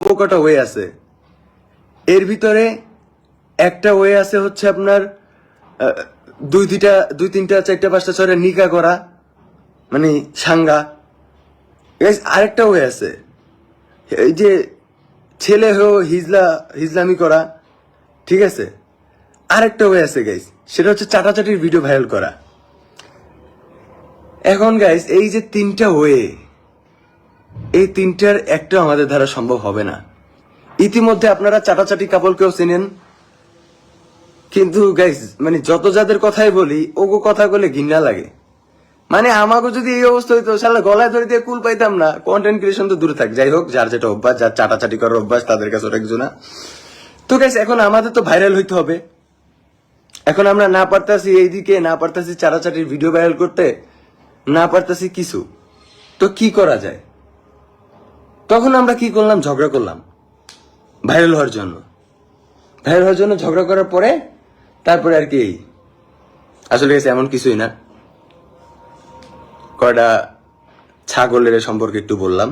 কটা ওয়ে আছে। এর ভিতরে একটা ওয়ে আছে হচ্ছে আপনার 2, 3, 4, 5টা 6টা নিকা করা, মানে সাঙ্গা। আরেকটা ওয়ে আছে এই যে ছেলে হিজলামি করা, ঠিক আছে। আরেকটা ওয়ে আছে গাইস, সেটা হচ্ছে চাটাচাটির ভিডিও ভাইরাল করা। এখন গাইস এই যে 3টা ওয়ে, এই 3টার একটা আমাদের দ্বারা সম্ভব হবে না। ইতিমধ্যে আপনারা চাটাচাটি কাপলকেও চেনেন, কিন্তু গাইস মানে যত যাদের কথাই বলি ওগো কথা বলে ঘৃণা লাগে। মানে আমাকে যদি এই অবস্থা হইতো সালা গলায় ধরে দিয়ে কুল পাইতাম না। কন্টেন্ট ক্রিয়েশন তো দূরে থাক, যাই হোক, যার যেটা অভ্যাস, যার চাটাচাটি করার অভ্যাস তাদের কাছে ওটা কিছু না। তো গাইস এখন আমাদের তো ভাইরাল হইতে হবে। এখন আমরা না পারতাছি এইদিকে, না পারতাছি চাটাচাটির ভিডিও ভাইরাল করতে, না পারতাছি কিছু। তো কি করা যায়? তখন আমরা কি করলাম? ঝগড়া করলাম ভাইরাল হওয়ার জন্য। ভাইরাল হওয়ার জন্য ঝগড়া করার পরে তারপরে আর কি আসলে এমন কিছুই না, কয়টা ছাগলের সম্পর্কে একটু বললাম,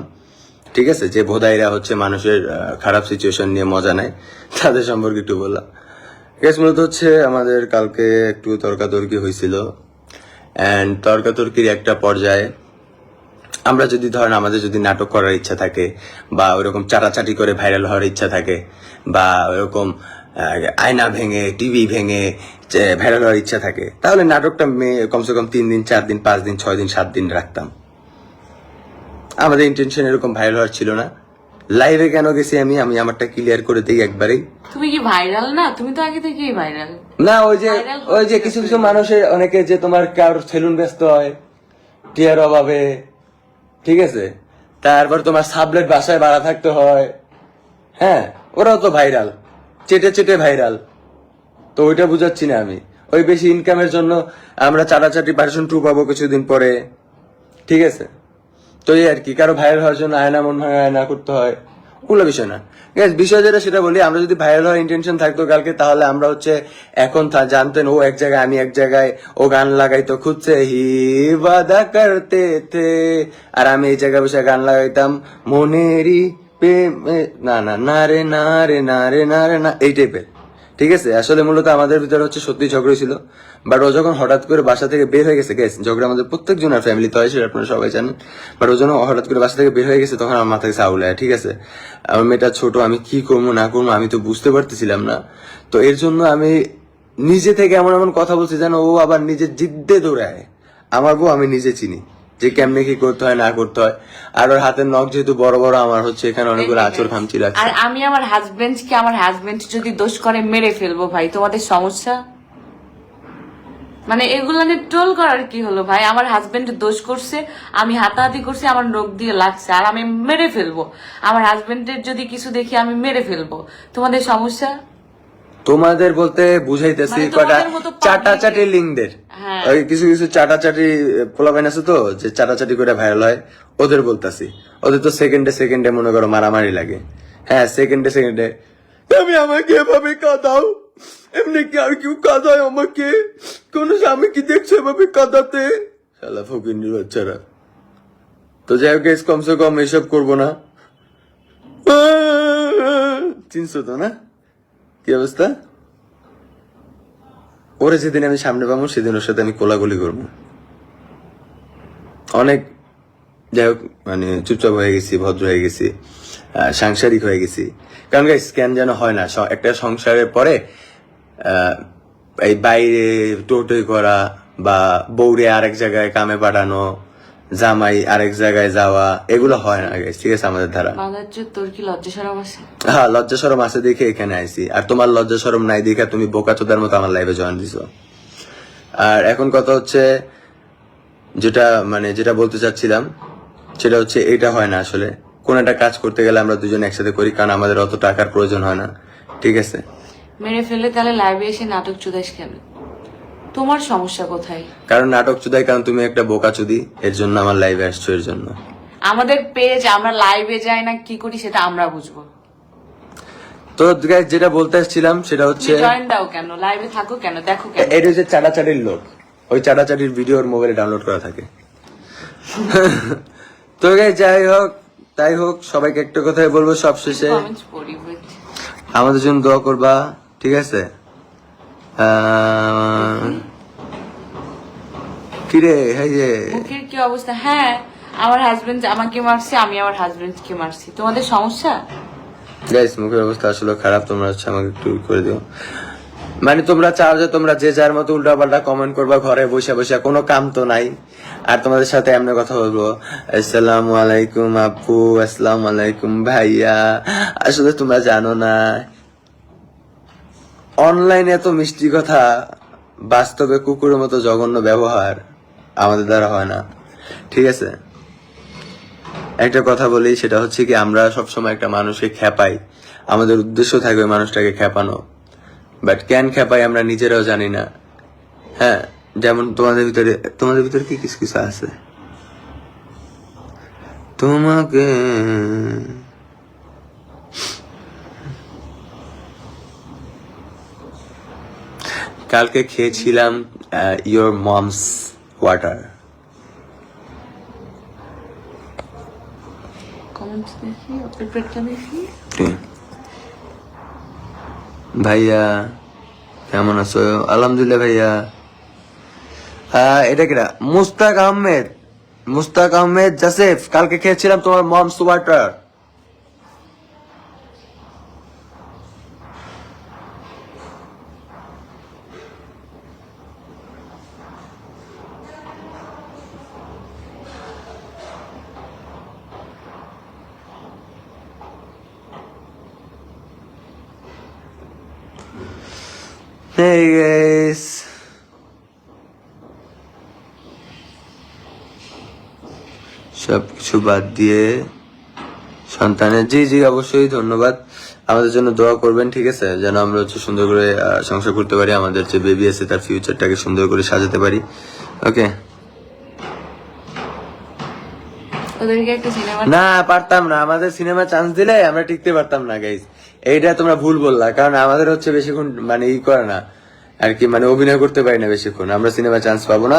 ঠিক আছে, যে ভোদাইরা হচ্ছে মানুষের খারাপ সিচুয়েশন নিয়ে মজা নেয়, তাদের সম্পর্কে একটু বললাম। মূলত হচ্ছে আমাদের কালকে একটু তর্কাতর্কি হয়েছিল, অ্যান্ড তর্কাতর্কির একটা পর্যায়ে আমরা যদি ধরেন আমাদের যদি নাটক করার ইচ্ছা থাকে বা ওইরকম চাটাচাটি করে ভাইরাল হওয়ার ইচ্ছা থাকে বা ওইরকম আয়না ভেঙে টিভি ভেঙে ভাইরাল হওয়ার ইচ্ছা থাকে, তাহলে নাটকটা কমসে কম 3 দিন 4 দিন 5 দিন 6 দিন 7 দিন রাখতাম। আমাদের ইন্টেনশন এরকম ভাইরাল হওয়ার ছিল না। লাইভে কেন গেছি আমি আমারটা ক্লিয়ার করে দিই একবারেই। তুমি কি ভাইরাল না? তুমি তো আগে থেকেই ভাইরাল না। ওই যে কিছু কিছু মানুষের অনেকে যে তোমার কারোর সেলুন ব্যস্ত হয় টিয়ার অভাবে, ঠিক আছে, তারপর তোমার সাবলেট বাসায় ভাড়া থাকতে হয়, হ্যাঁ, ওরাও তো ভাইরাল, চেটে চেটে ভাইরাল। তো ওইটা বুঝাচ্ছি না আমি। ওই বেশি ইনকামের জন্য আমরা চাটাচাটি ভার্সন 2 পাবো কিছুদিন পরে, ঠিক আছে। তো এই আর কি, কারো ভাইরাল হওয়ার জন্য আয়না মন ভাঙা আয়না করতে হয়, ওগুলো বিষয় না। বিষয় যেটা সেটা বলি, আমরা যদি ভাইরাল হওয়ার ইন্টেনশন থাকতো কালকে, তাহলে আমরা হচ্ছে এখন জানতেন ও এক জায়গায় আমি এক জায়গায়, ও গান লাগাইতো খুঁজছে হি বাদা করতে থে, আর আমি এই জায়গায় বসে গান লাগাইতাম মনেরই প্রেমে না না না রে না রে না রে না রে না, এই টাইপের, ঠিক আছে। আসলে মূলত আমাদের ভিতরে হচ্ছে সত্যি ঝগড়া ছিল, বাট ও যখন হঠাৎ করে বাসা থেকে বের হয়ে গেছে, গেছে ঝগড়া আমাদের প্রত্যেক জনের ফ্যামিলিতে হয়, সেটা আপনারা সবাই জানেন। বাট ও যখন হঠাৎ করে বাসা থেকে বের হয়ে গেছে, তখন আমার মাথা গেছে আউলায়, ঠিক আছে। আমার মেয়েটা ছোট, আমি কি করবো না করবো আমি তো বুঝতে পারতেছিলাম না। তো এর জন্য আমি নিজে থেকে এমন এমন কথা বলছি যেন ও আবার নিজের জিদ্দে দৌড়ায়। আমার বউ আমি নিজে চিনি যে কেমনে কি করতে হয় না করতে হয়। আর ওর হাতের নখ যেহেতু বড় বড়, আমার হচ্ছে এখানে অনেকগুলো আঁচড় খামচি লাগছে। আর আমি আমার হাজবেন্ড যদি দোষ করে মেরে ফেলবো ভাই, তোমাদের সমস্যা? মানে এগুলো নিয়ে ট্রোল করার কি হলো ভাই? আমার হাজবেন্ড দোষ করছে, আমি হাতাহাতি করছি, আমার নখ দিয়ে লাগছে, আর আমি মেরে ফেলবো। আমার হাজবেন্ডের যদি কিছু দেখি আমি মেরে ফেলবো, তোমাদের সমস্যা? তোমাদের বলতে বুঝাইতেছি মানে কটা তোমাদের মতো চাটাচাটি লিঙ্কদের, হ্যাঁ। ওই কিছু কিছু চাটাচাটি পোলাপাইন আছে তো, যে চাটাচাটি করে ভাইরাল হয়, ওদের বলতাছি। ওদের তো সেকেন্ডে সেকেন্ডে মনে করো মারামারি লাগে, হ্যাঁ, সেকেন্ডে সেকেন্ডে তুমি আমাকে এভাবে কাঁদাও, এমনি কি আর কেউ কাঁদায় আমাকে? কোন স্বামী কি দেখছো এভাবে কাঁদাতে? শালা ফকিন্নির বাচ্চারা। তো যাই হোক কমসে কম এসব করবো না। চিনছো তো না কি অবস্থা? ওরে যেদিন আমি সামনে পাবো সেদিন ওর সাথে আমি কোলাগুলি করবো। অনেক যাই হোক, মানে চুপচাপ হয়ে গেছি, ভদ্র হয়ে গেছি, সাংসারিক হয়ে গেছি। কারণ গাইস স্ক্যান যেন হয় না, একটা সংসারের পরে এই বাইরে টোটোই করা বা বউরে আরেক জায়গায় কামে পাঠানো, জামাই আরেক জায়গায় যাওয়া, এগুলো হয় না গাইস, ঠিক আছে আমাদের দ্বারা। তোর কি লজ্জা শরম আছে? হ্যাঁ, লজ্জা শরম আছে দেখে এখানে আইছি, আর তোমার লজ্জা শরম নাই দেখে তুমি বোকাচোদার মতো আমার লাইভে জয়েন দিছো। আর এখন কথা হচ্ছে যেটা বলতে চাচ্ছিলাম, সেটা হচ্ছে এটা হয় না আসলে। কোন একটা কাজ করতে গেলে আমরা দুজন একসাথে করি, কারণ আমাদের অত টাকার প্রয়োজন হয় না, ঠিক আছে। মেরে ফেলে তাহলে লাইভে এসে নাটক চুদাইস কেন? তোমার সমস্যা কোথায়? কারণ নাটক চুদাই, কারণ তুমি একটা বোকাচুদি, এর জন্য আমার লাইভে আসছো, এর জন্য। আমাদের পেজ, আমরা লাইভে যাই না কি করি সেটা আমরা বুঝবো। তো গাইস যেটা বলতে আসছিলাম সেটা হচ্ছে জয়েন দাও কেন, লাইভে থাকো কেন, দেখো কেন? এটা হচ্ছে চাটাচাটির লোক, ওই চাটাচাটির ভিডিও ওর মোবাইলে ডাউনলোড করা থাকে। তো গাইস যাই হোক, তাই হোক, সবাইকে একটা কথাই বলবো সবশেষে, কমেন্টস পড়ি wait। আমাদের জন্য দোয়া করবা, ঠিক আছে? কিরে, এই যে মুখের কি অবস্থা? হ্যাঁ, আমার হাজবেন্ড আমাকে মারছে, আমি আমার হাজবেন্ডকে মারছি। তোমাদের সমস্যা? গাইস, মুখের অবস্থা আসলে খারাপ, তোমরা হচ্ছে আমাকে একটু করে দিও। মানে তোমরা চাও যে তোমরা যে যার মতো উল্টাপাল্টা কমেন্ট করবা ঘরে বসে বসে, কোনো কাম তো নাই। আর তোমাদের সাথে এমনি কথা বলবো, আসসালামু আলাইকুম আপু, আসসালামু আলাইকুম ভাইয়া। আসলে তোমরা জানো না, অনলাইনে এত মিষ্টি কথা, বাস্তবে কুকুরের মতো জঘন্য ব্যবহার আমাদের দ্বারা হয় না, ঠিক আছে? একটা কথা বলি, সেটা হচ্ছে কি, আমরা সবসময় একটা মানুষকে খেপাই, আমাদের উদ্দেশ্য থাকে ওই মানুষটাকে খেপানো, বাট কেন খেপাই আমরা নিজেরাও জানি না। হ্যাঁ, যেমন তোমাদের ভিতরে কি কিছু কিছু আছে, তোমাকে কালকে খেয়েছিলাম ইয়োর মমস ওয়াটার। কমেন্টস দেখি, পেটটা দেখি। ভাইয়া কেমন আছো? আলহামদুলিল্লাহ ভাইয়া। এটা কিরা? মুস্তাক আহমেদ জাসেফ, কালকে খেয়েছিলাম তোমার মমস ওয়াটার। Hey guys, সবকিছু বাদ দিয়ে সন্তানের, জি জি অবশ্যই ধন্যবাদ। আমাদের জন্য দোয়া করবেন, ঠিক আছে? যেন আমরা হচ্ছে সুন্দর করে সংসার করতে পারি, আমাদের যে বেবি আছে তার ফিউচারটাকে সুন্দর করে সাজাতে পারি। ওকে, ওদেরকে একটা সিনেমা না পারতাম না, আমাদের সিনেমা চান্স দিলে আমরা টিকতে পারতাম না গাইস। এইটা তোমরা ভুল বললা, কারণ আমাদের হচ্ছে বেশিক্ষণ মানে করে না আর কি, মানে অভিনয় করতে পারি না বেশিক্ষণ, আমরা সিনেমা চান্স পাবো না।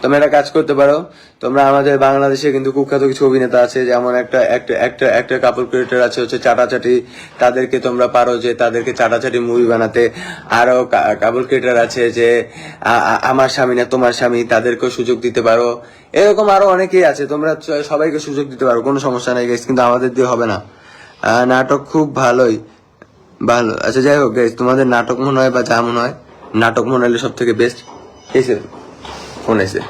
তোমরা একটা কাজ করতে পারো, তোমরা আমাদের বাংলাদেশে কিন্তু কুখ্যাত কিছু অভিনেতা আছে, যেমন একটা কাপল ক্রিয়েটর আছে হচ্ছে চাটাচাটি, তাদেরকে তোমরা পারো যে তাদেরকে চাটাচাটি মুভি বানাতে। আরো কাপল ক্রিয়েটর আছে যে আমার স্বামী না তোমার স্বামী, তাদেরকেও সুযোগ দিতে পারো। এরকম আরো অনেকেই আছে, তোমরা সবাইকে সুযোগ দিতে পারো, কোনো সমস্যা নাই গাইস, কিন্তু আমাদের দিয়ে হবে না। নাটক খুব ভালো। আচ্ছা যাই হোক গাইস, তোমাদের নাটক মনে হয় বা যা মনে হয়, নাটক মনে হলে সব থেকে বেস্ট। এসে ফোন এসে